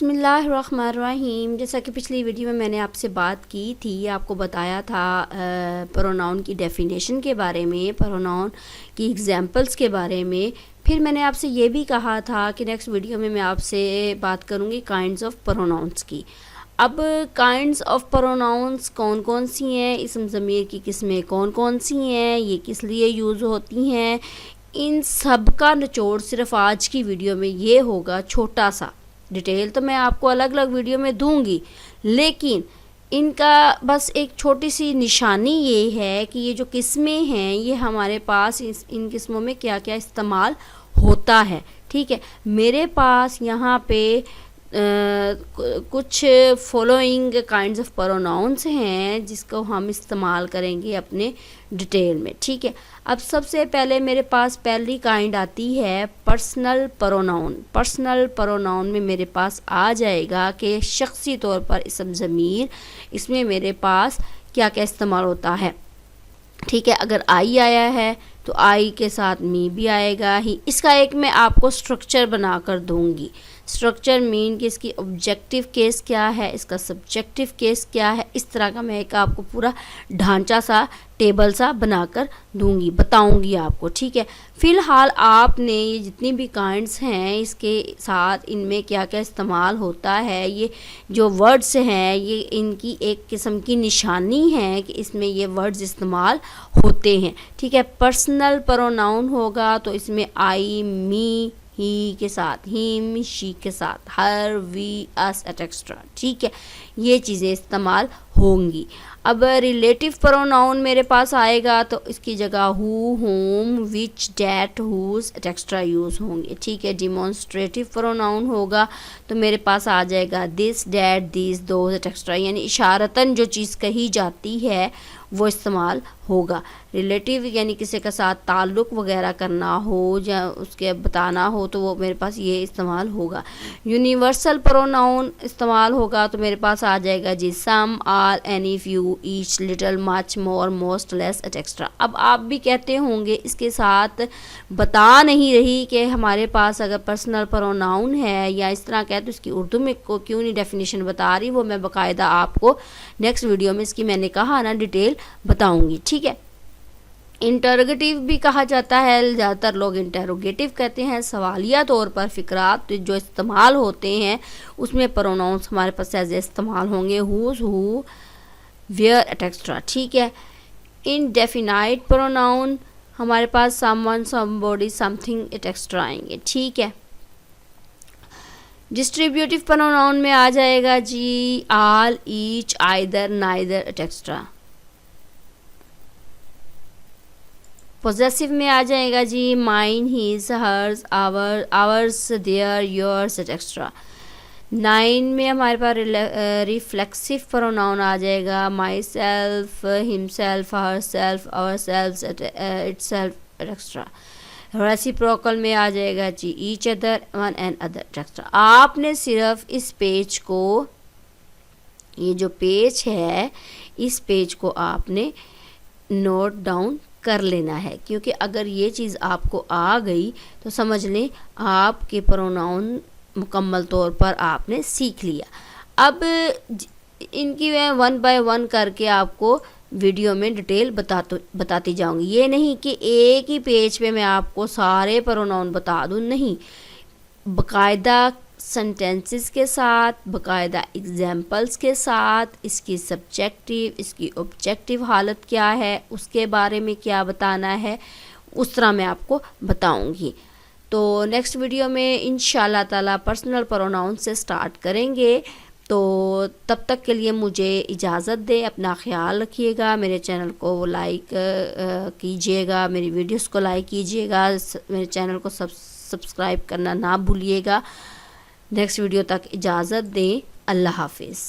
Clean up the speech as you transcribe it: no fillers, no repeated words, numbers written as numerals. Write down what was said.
बिस्मिल्लाहिर्रहमानिर्रहीम। जैसा कि पिछली वीडियो में मैंने आपसे बात की थी, आपको बताया था प्रोनाउन की डेफिनेशन के बारे में, प्रोनाउन की एग्जांपल्स के बारे में। फिर मैंने आपसे ये भी कहा था कि नेक्स्ट वीडियो में मैं आपसे बात करूँगी काइंड्स ऑफ प्रोनाउंस की। अब काइंड्स ऑफ प्रोनाउंस कौन कौन सी हैं, इसम ज़मीर की किस्में कौन कौन सी हैं, ये किस लिए यूज़ होती हैं, इन सब का निचोड़ सिर्फ आज की वीडियो में ये होगा। छोटा सा डिटेल तो मैं आपको अलग अलग वीडियो में दूंगी, लेकिन इनका बस एक छोटी सी निशानी ये है कि ये जो किस्में हैं ये हमारे पास इन किस्मों में क्या क्या इस्तेमाल होता है। ठीक है, मेरे पास यहाँ पे कुछ फॉलोइंग काइंड्स ऑफ प्रोनाउंस हैं जिसको हम इस्तेमाल करेंगे अपने डिटेल में। ठीक है, अब सबसे पहले मेरे पास पहली काइंड आती है पर्सनल प्रोनाउन। पर्सनल प्रोनाउन में मेरे पास आ जाएगा कि शख्सी तौर पर इसम ज़मीर, इसमें मेरे पास क्या क्या इस्तेमाल होता है। ठीक है, अगर आई आया है तो आई के साथ मी भी आएगा ही। इसका एक मैं आपको स्ट्रक्चर बना कर दूंगी। स्ट्रक्चर मीन कि इसकी ऑब्जेक्टिव केस क्या है, इसका सब्जेक्टिव केस क्या है, इस तरह का मैं एक आपको पूरा ढांचा सा टेबल सा बनाकर दूंगी, बताऊंगी आपको। ठीक है, फ़िलहाल आपने ये जितनी भी काइंड्स हैं इसके साथ इनमें क्या क्या इस्तेमाल होता है, ये जो वर्ड्स हैं ये इनकी एक किस्म की निशानी है कि इसमें ये वर्ड्स इस्तेमाल होते हैं। ठीक है, पर्सनल प्रोनाउन होगा तो इसमें आई, मी, ही के साथ, हिम, शी के साथ, हर, वी, अस एटसेट्रा। ठीक है, ये चीज़ें इस्तेमाल होंगी। अब रिलेटिव प्रोनाउन मेरे पास आएगा तो इसकी जगह who, whom, which, that, whose etcetera use होंगे। ठीक है, डिमॉन्स्ट्रेटिव प्रोनाउन होगा तो मेरे पास आ जाएगा this, that, this, those etcetera, यानी इशारतन जो चीज़ कही जाती है वो इस्तेमाल होगा। रिलेटिव यानी किसी के साथ ताल्लुक़ वगैरह करना हो या उसके बताना हो तो वो मेरे पास ये इस्तेमाल होगा। यूनिवर्सल प्रोनाउन इस्तेमाल होगा तो मेरे पास आ जाएगा जी some, all, any, few, each, little, much, more, most, less etcetera. अब आप भी कहते होंगे इसके साथ बता नहीं रही कि हमारे पास अगर पर्सनल प्रोनाउन है या इस तरह कहे तो इसकी उर्दू में को क्यों नहीं डेफिनेशन बता रही। वो मैं बाकायदा आपको नेक्स्ट वीडियो में इसकी मैंने कहा ना डिटेल बताऊंगी। ठीक है, इंटरोगेटिव भी कहा जाता है, ज़्यादातर लोग इंटरोगेटिव कहते हैं। सवालिया तौर पर फ़िक्रात जो इस्तेमाल होते हैं उसमें प्रोनाउंस हमारे पास ऐसे इस्तेमाल होंगे हुज, हु, वेयर एटसेट्रा। ठीक है, इनडेफिनाइट प्रोनाउन हमारे पास समवन, समबॉडी, समथिंग एटसेट्रा आएंगे। ठीक है, डिस्ट्रीब्यूटिव प्रोनाउन में आ जाएगा जी all, each, either, neither etcetera. Possessive में आ जाएगा जी mine, his, hers, our, ours, their, yours etcetera. 9 में हमारे पास रिफ्लेक्सिव प्रोनाउन आ जाएगा myself, himself, herself, ourself, itself etcetera. Reciprocal में आ जाएगा जी each other, one and other etcetera. आपने सिर्फ इस पेज को, ये जो पेज है इस पेज को आपने नोट डाउन कर लेना है, क्योंकि अगर ये चीज़ आपको आ गई तो समझ लें आपके प्रोनाउन मुकम्मल तौर पर आपने सीख लिया। अब इनकी मैं 1 बाय 1 करके आपको वीडियो में डिटेल बताती जाऊंगी। ये नहीं कि एक ही पेज पे मैं आपको सारे प्रोनाउन बता दूं, नहीं, बाकायदा सेंटेंसेस के साथ, बाकायदा एग्जाम्पल्स के साथ, इसकी सब्जेक्टिव, इसकी ऑब्जेक्टिव हालत क्या है, उसके बारे में क्या बताना है, उस तरह मैं आपको बताऊंगी। तो नेक्स्ट वीडियो में इंशाल्लाह ताला पर्सनल प्रोनाउन से स्टार्ट करेंगे। तो तब तक के लिए मुझे इजाज़त दें, अपना ख्याल रखिएगा, मेरे चैनल को लाइक कीजिएगा, मेरी वीडियोस को लाइक कीजिएगा, मेरे चैनल को सब्सक्राइब करना ना भूलिएगा। नेक्स्ट वीडियो तक इजाज़त दें। अल्लाह हाफिज़।